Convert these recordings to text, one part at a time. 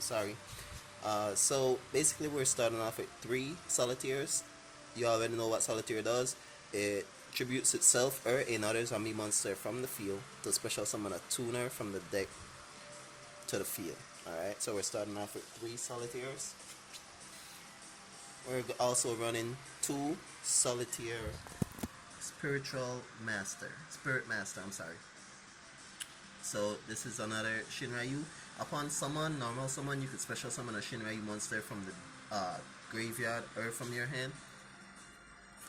Sorry. So basically, we're starting off with three solitaires. You already know what solitaire does. It tributes itself or another zombie monster from the field to special summon a tuner from the deck to the field. Alright, so we're starting off with three solitaires. We're also running two solitaire spirit master, I'm sorry. So this is another Shinryu. Upon summon, normal summon, you could special summon a Shinryu monster from the graveyard or from your hand.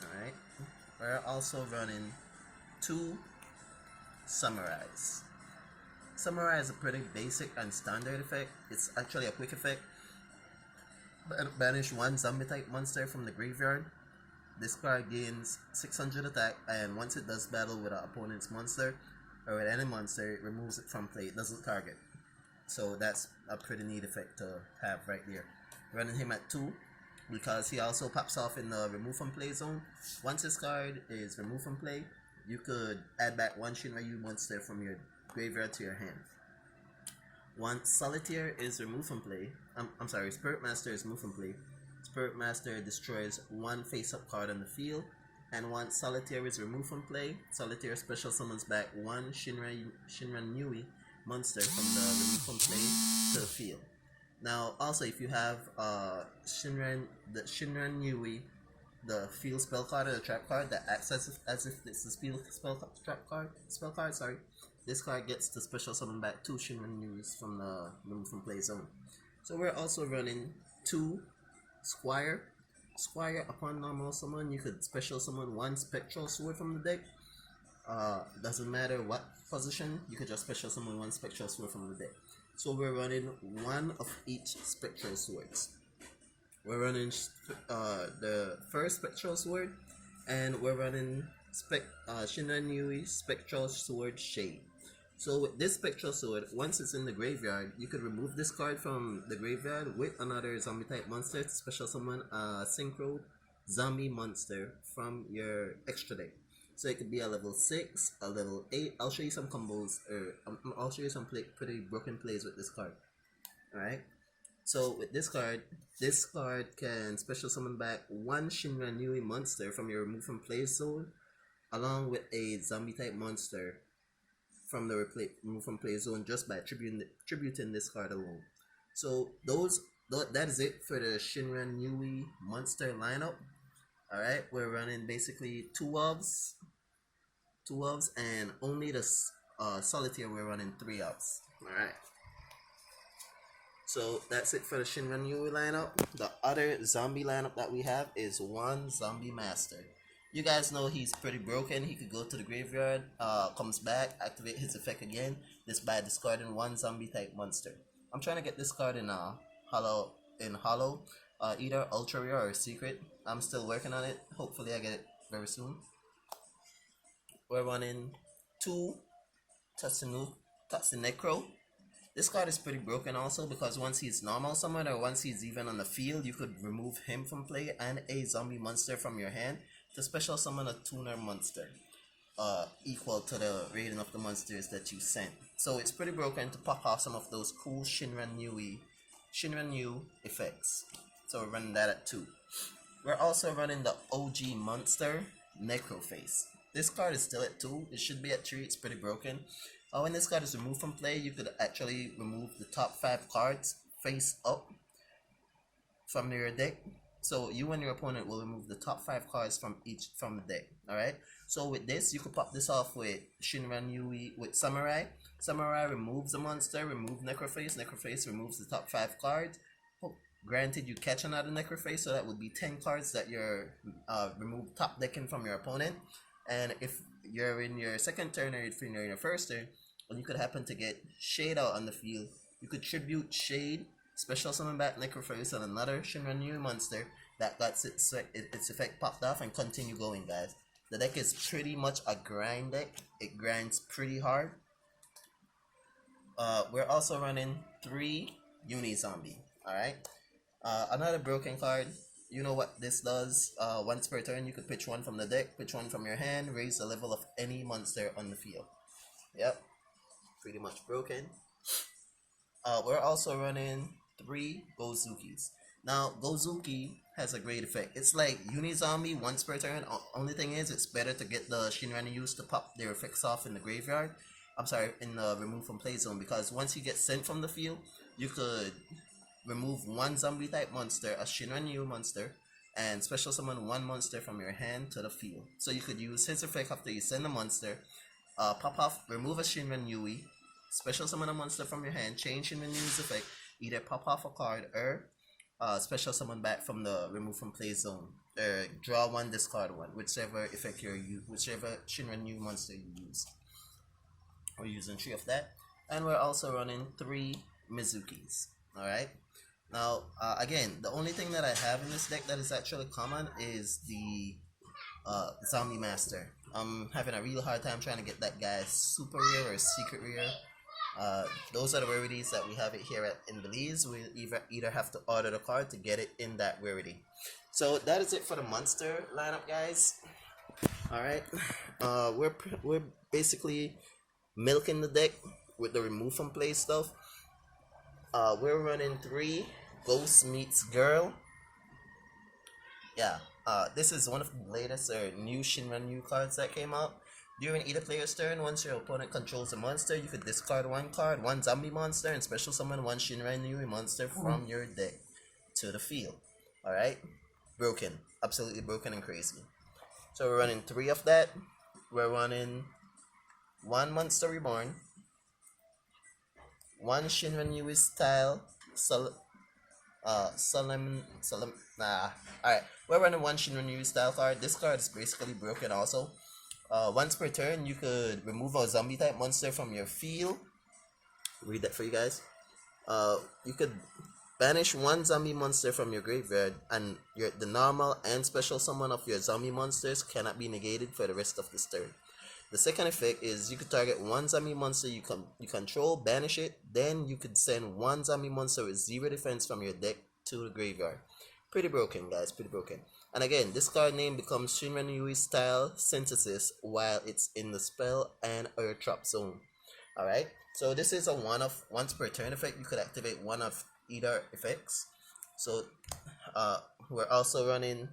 Alright. We're also running two Samurais. Samurai is a pretty basic and standard effect. It's actually a quick effect. Banish one zombie type monster from the graveyard. This card gains 600 attack, and once it does battle with an opponent's monster or with any monster, it removes it from play. It doesn't target. So that's a pretty neat effect to have right there. Running him at 2 because he also pops off in the remove from play zone. Once this card is removed from play, you could add back one Shinryu monster from your graveyard to your hand. Once Solitaire is removed from play, I'm sorry, Spirit Master is removed from play, Spirit Master destroys one face-up card on the field, and once Solitaire is removed from play, Solitaire special summons back one Shiranui monster from the remove from play to the field. Now, also, if you have Shiranui, the field spell card or the trap card that acts as if it's a field spell card, sorry. This card gets to special summon back two Shiranuis from the remove from play zone. So we're also running two Squire. Squire, upon normal summon, you could special summon one Spectral Sword from the deck. Doesn't matter what position, you could just special summon one Spectral Sword from the deck. So we're running one of each Spectral Swords. We're running the first Spectral Sword, and we're running Shiranui Spectral Sword Shade. So with this Spectral Sword, once it's in the graveyard, you could remove this card from the graveyard with another zombie type monster to special summon a synchro zombie monster from your extra deck. So it could be a level 6, a level 8. I'll show you some combos, or I'll show you some pretty broken plays with this card. Alright? So with this card can special summon back one Shiranui monster from your remove from play zone, along with a zombie type monster from the remove from play zone just by tributing this card alone. So that is it for the Shiranui monster lineup. Alright, we're running basically two wolves, and only the solitaire we're running 3 wolves. Alright. So that's it for the Shiranui lineup. The other zombie lineup that we have is one zombie master. You guys know he's pretty broken. He could go to the graveyard, comes back, activate his effect again, just by discarding one zombie type monster. I'm trying to get this card in hollow, either ultra rare or secret. I'm still working on it. Hopefully I get it very soon. We're running two Tatsunekro. This card is pretty broken also because once he's normal summoned or once he's even on the field, you could remove him from play and a zombie monster from your hand to special summon a tuner monster equal to the rating of the monsters that you sent. So it's pretty broken to pop off some of those cool Shinranyu effects. So we're running that at 2. We're also running the OG monster Necroface. This card is still at 2. It should be at 3. It's pretty broken. When this card is removed from play, you could actually remove the top 5 cards face up from your deck. So you and your opponent will remove the top 5 cards from the deck. Alright? So with this, you could pop this off with Shiranui with Samurai. Samurai removes a monster, remove Necroface. Necroface removes the top 5 cards. Granted, you catch another Necroface, so that would be 10 cards that you're removed top decking from your opponent. And if you're in your second turn or if you're in your first turn, and you could happen to get Shade out on the field, you could tribute Shade, special summon back Necroface on another Shiranui monster that got its effect popped off, and continue going, guys. The deck is pretty much a grind deck. It grinds pretty hard. We're also running 3 Uni-Zombie. Alright? Another broken card. You know what this does. Once per turn, you could pitch one from the deck, pitch one from your hand, raise the level of any monster on the field. Yep. Pretty much broken. We're also running 3 Gozukis. Now, Gozuki has a great effect. It's like Unizombie once per turn. Only thing is, it's better to get the Shinranyus to pop their effects off in the graveyard. I'm sorry, in the remove from play zone, because once you get sent from the field, you could remove one zombie type monster, a Shinranyu monster, and special summon one monster from your hand to the field. So you could use his effect after you send a monster, pop off, remove a Shinranyui, special summon a monster from your hand, change Shinranyui's effect, either pop off a card or special summon back from the remove from play zone. Draw one, discard one, whichever effect whichever Shinranyu monster you use. We're using 3 of that, and we're also running 3 Mizukis. Alright. Now, again, the only thing that I have in this deck that is actually common is the Zombie Master. I'm having a real hard time trying to get that guy super rare or secret rare. Those are the rarities that we have it here in Belize. We either have to order the card to get it in that rarity. So that is it for the monster lineup, guys. Alright. We're basically milking the deck with the remove from play stuff. We're running 3 Ghost Meets Girl. Yeah, this is one of the latest new Shinranyu cards that came out. During either player's turn, once your opponent controls a monster, you could discard one card, one zombie monster, and special summon one Shinranyu monster from your deck to the field. Alright? Broken. Absolutely broken and crazy. So we're running 3 of that. We're running 1 Monster Reborn, 1 Shinranyu style alright, we're running 1 Shinranyu style card. This card is basically broken also. Once per turn, you could remove a zombie type monster from your field. Read that for you guys. You could banish 1 zombie monster from your graveyard, and the normal and special summon of your zombie monsters cannot be negated for the rest of this turn. The second effect is you could target 1 zombie monster you control, banish it, then you could send 1 zombie monster with 0 defense from your deck to the graveyard. Pretty broken, guys, pretty broken. And again, this card name becomes Shinranui style synthesis while it's in the spell and or trap zone. Alright, so this is a once per turn effect. You could activate one of either effects. So we're also running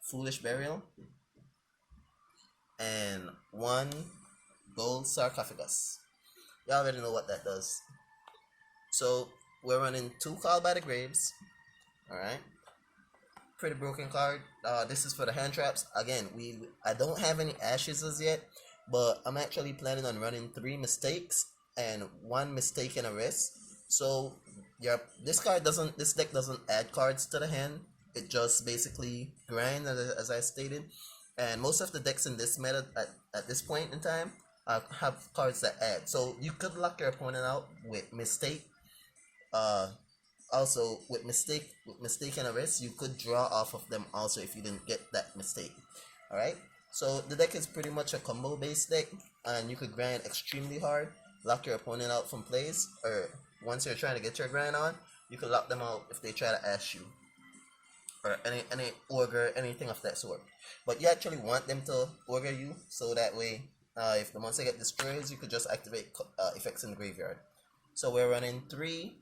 Foolish Burial and 1 Gold Sarcophagus. You already know what that does. So we're running 2 Call by the Graves. Alright. Pretty broken card. This is for the hand traps. Again, I don't have any ashes as yet, but I'm actually planning on running 3 mistakes and 1 mistake and a rest. So this deck doesn't add cards to the hand. It just basically grinds, as I stated. And most of the decks in this meta at this point in time have cards that add. So you could lock your opponent out with mistake. Also with mistake and a rest, you could draw off of them also if you didn't get that mistake. Alright? So the deck is pretty much a combo based deck, and you could grind extremely hard, lock your opponent out from plays, or once you're trying to get your grind on, you can lock them out if they try to ash you. Or any ogre, anything of that sort. But you actually want them to ogre you, so that way, if the monster get destroyed, you could just activate effects in the graveyard. So we're running 3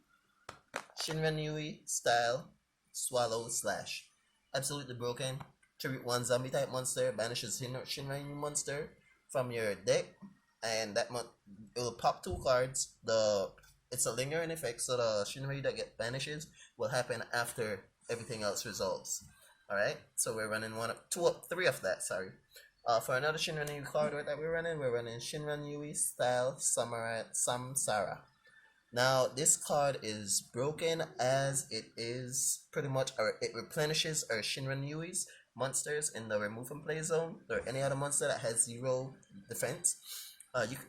Shinranui style Swallow Slash. Absolutely broken. Tribute 1 zombie type monster, banishes Shinranyu monster from your deck, and it will pop 2 cards. It's a lingering effect, so the Shinranyu that get banishes will happen after everything else resolves. Alright, so we're running 3 of that, sorry. For another Shinranyu card that we're running Shinranui style Samsara. Now, this card is broken as it is pretty much, it replenishes our Shinranyui's monsters in the remove from play zone, or any other monster that has 0 defense.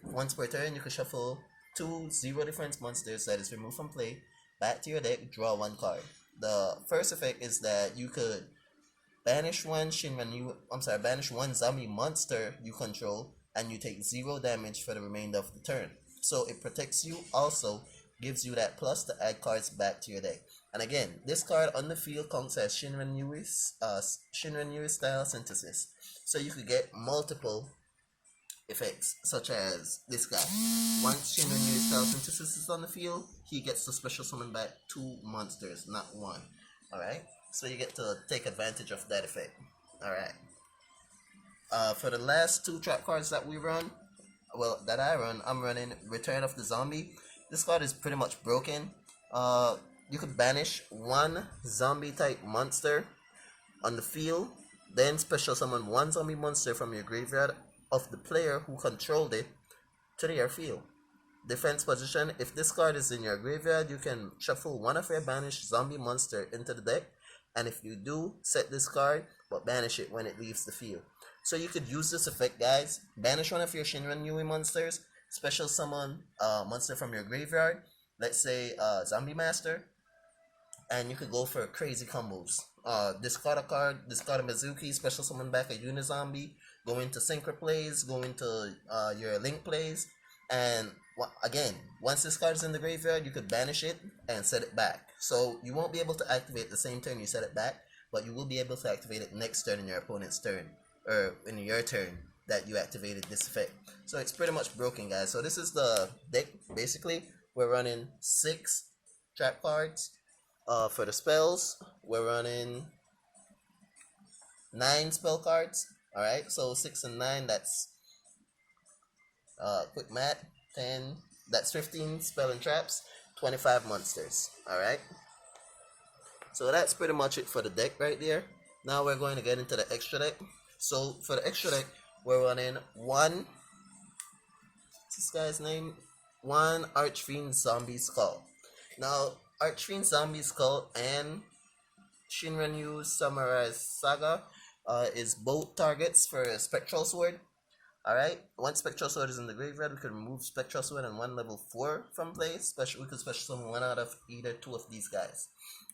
Once per turn, you can shuffle 2 0 defense monsters that is removed from play back to your deck, draw 1 card. The first effect is that you could banish 1 zombie monster you control, and you take 0 damage for the remainder of the turn. So it protects you, also gives you that plus to add cards back to your deck. And again, this card on the field counts as Shinranui style synthesis. So you could get multiple effects, such as this guy. Once Shiranui self synthesis is on the field, he gets to special summon back 2 monsters, not 1. Alright? So you get to take advantage of that effect. Alright. For the last 2 trap cards that we run, well, that I run, I'm running Return of the Zombie. This card is pretty much broken. You could banish 1 zombie type monster on the field, then special summon 1 zombie monster from your graveyard of the player who controlled it to your field. Defense position: if this card is in your graveyard, you can shuffle 1 of your banished zombie monster into the deck, and if you do, set this card but banish it when it leaves the field. So you could use this effect, guys. Banish 1 of your Shiranui monsters, special summon a monster from your graveyard, let's say Zombie Master, and you could go for crazy combos. Discard a card, discard a Mizuki, special summon back a Unizombie, go into Synchro plays, go into your Link plays, and again, once this card is in the graveyard, you could banish it and set it back. So you won't be able to activate the same turn you set it back, but you will be able to activate it next turn in your opponent's turn, or in your turn that you activated this effect. So it's pretty much broken, guys. So this is the deck. Basically, we're running 6 trap cards. For the spells, we're running 9 spell cards. Alright, so 6 and 9, that's quick math, 10, that's 15 spell and traps, 25 monsters. Alright, so that's pretty much it for the deck right there. Now we're going to get into the extra deck. So for the extra deck, we're running 1, what's this guy's name? 1 Archfiend Zombie Skull. Now, Archfiend Zombie Skull and Shinranyu Samurai Saga is both targets for a Spectral Sword. Alright, once Spectral Sword is in the graveyard, we can remove Spectral Sword and 1 level 4 from play. We could special summon 1 out of either 2 of these guys.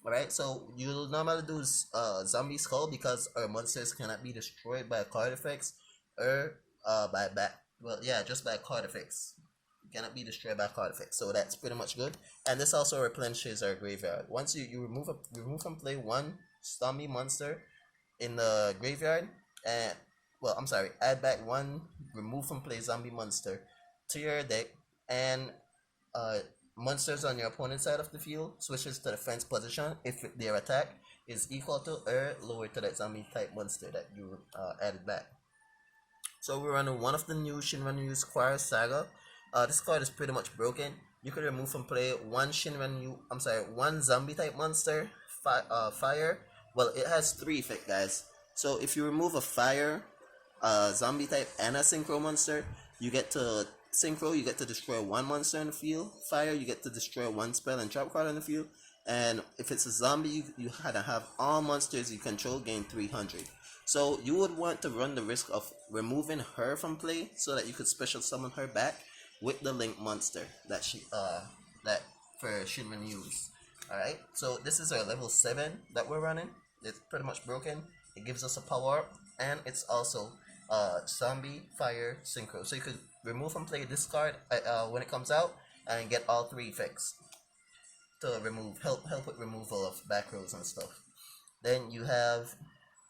Alright, so you'll normally do Zombie Skull because our monsters cannot be destroyed by card effects or just by card effects. Cannot be destroyed by card effects, so that's pretty much good. And this also replenishes our graveyard. Once you remove from play 1 zombie monster in the graveyard, and add back 1 remove from play zombie monster to your deck, and monsters on your opponent's side of the field switches to defense position if their attack is equal to or lower to that zombie type monster that you added back. So we're running 1 of the new Shinranyu's Choir Saga. This card is pretty much broken. You could remove from play 1 1 zombie type monster, fire. Well, it has 3 effects, guys. So if you remove a fire, zombie type, and a synchro monster, you get to synchro, you get to destroy 1 monster in the field. Fire, you get to destroy 1 spell and trap card in the field. And if it's a zombie, you had to have all monsters you control gain 300. So you would want to run the risk of removing her from play so that you could special summon her back with the Link monster that for Shinranyu's. Alright, so this is our level 7 that we're running. It's pretty much broken. It gives us a power up, and it's also zombie, fire, synchro. So you could remove and play this card when it comes out and get all 3 effects to help with removal of back rows and stuff. Then you have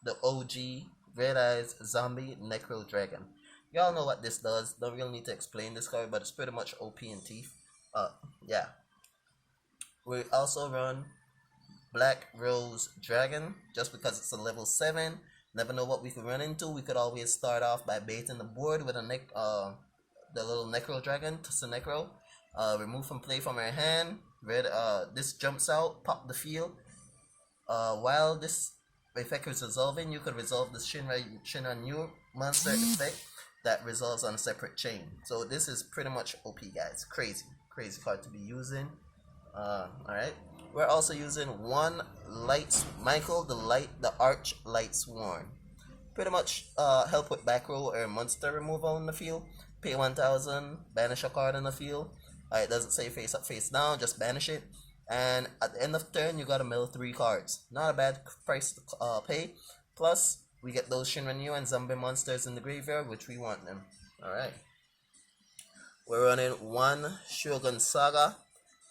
the OG Red Eyes Zombie Necro Dragon. Y'all know what this does. Don't really need to explain this card, but it's pretty much OP in teeth. Yeah. We also run Black Rose Dragon, just because it's a level 7. Never know what we could run into. We could always start off by baiting the board with the little Necro Dragon, Necro. Remove from play from our hand. This jumps out, pop the field. While this effect is resolving, you could resolve the Shinranyu monster effect that resolves on a separate chain. So this is pretty much OP, guys. Crazy card to be using. Alright. We're also using 1 Michael the Arch Light Sworn. Pretty much help with back row or monster removal in the field. Pay 1,000, banish a card in the field. It doesn't say face up, face down, just banish it. And at the end of turn, you gotta mill 3 cards. Not a bad price to pay. Plus, we get those Shinranyu and zombie monsters in the graveyard, which we want them. Alright. We're running 1 Shogun Saga.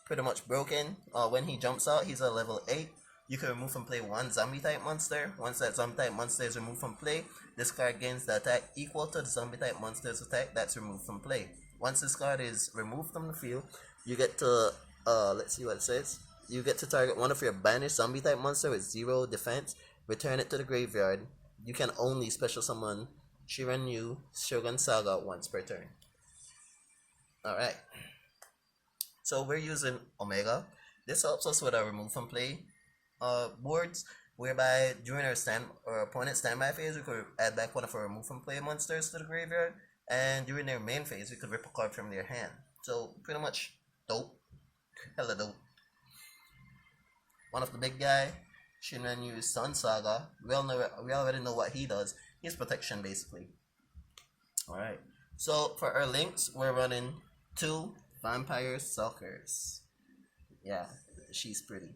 Pretty much broken. When he jumps out, he's a level 8. you can remove from play one zombie type monster. Once that zombie type monster is removed from play, this card gains the attack equal to the zombie type monster's attack that's removed from play. Once this card is removed from the field, you get to let's see what it says. You get to target one of your banished zombie type monster with 0 defense, return it to the graveyard. You can only special summon Shiranui Shogun Saga once per turn. Alright. So we're using Omega. This helps us with our remove from play boards, whereby during our opponent's standby phase, we could add back one of our remove from play monsters to the graveyard, and during their main phase, we could rip a card from their hand. So pretty much dope, hella dope. One of the big guy, Shiranui Sun Saga. We already know what he does. He's protection basically. All right. So for our links, we're running 2 Vampire Suckers. Yeah, she's pretty.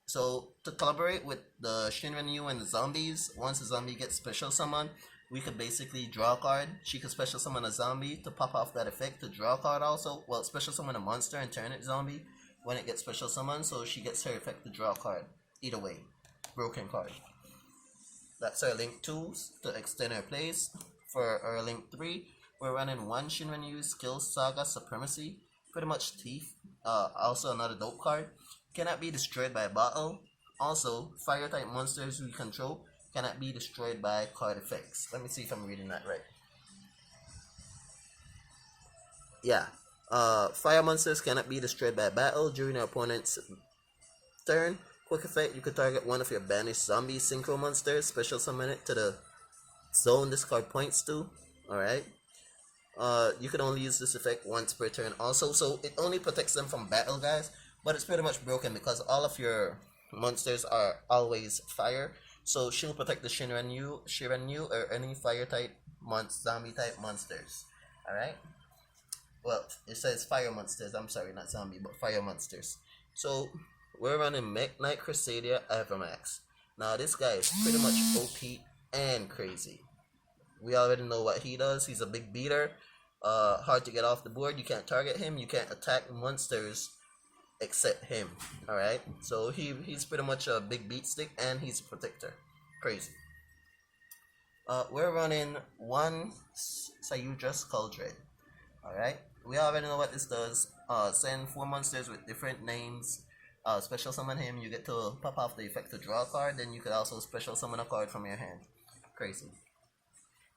So to collaborate with the Shiranui and the zombies, once a zombie gets special summon, we could basically draw a card. She could special summon a zombie to pop off that effect to draw a card also. Well, special summon a monster and turn it zombie when it gets special summon, so she gets her effect to draw a card. Either way, broken card. That's our link 2 to extend our plays. For our link 3, we're running 1 Shiranui Skill Saga Supremacy. Pretty much Thief. Also another dope card. Cannot be destroyed by battle. Also, fire type monsters we control cannot be destroyed by card effects. Let me see if I'm reading that right. Yeah. Fire monsters cannot be destroyed by battle during your opponent's turn. Quick effect, you could target one of your banished zombie synchro monsters, special summon it to the zone this card points to. Alright. You can only use this effect once per turn also, so it only protects them from battle, guys, but it's pretty much broken because all of your monsters are always fire, so she'll protect the Shiranui or any fire type zombie type monsters. Alright. Well, it says fire monsters, I'm sorry, not zombie, but fire monsters. So we're running Mech Knight Crusader Avamax. Now this guy is pretty much OP and crazy. We already know what he does. He's a big beater. Hard to get off the board. You can't target him. You can't attack monsters except him. Alright? So he's pretty much a big beat stick and he's a protector. Crazy. We're running 1 Sayudra's Cauldron. Alright? We already know what this does. Send 4 monsters with different names. Special summon him. You get to pop off the effect to draw a card. Then you could also special summon a card from your hand. Crazy.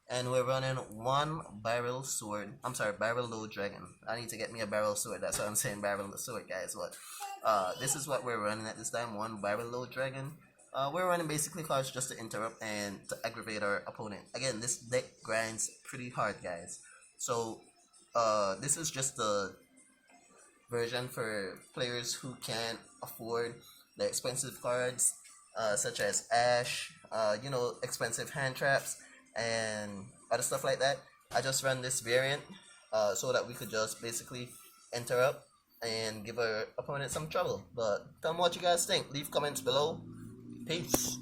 And we're running 1 Barrel Sword. I'm sorry, Barrel Low Dragon. I need to get me a Barrel Sword. That's what I'm saying, Barrel Sword, guys. But this is what we're running at this time. 1 Barrel Low Dragon. We're running basically cards just to interrupt and to aggravate our opponent. Again, this deck grinds pretty hard, guys. So this is just the version for players who can't afford the expensive cards, such as Ash, expensive hand traps, and other stuff like that. I just run this variant so that we could just basically interrupt and give our opponent some trouble. But tell me what you guys think. Leave comments below. Peace.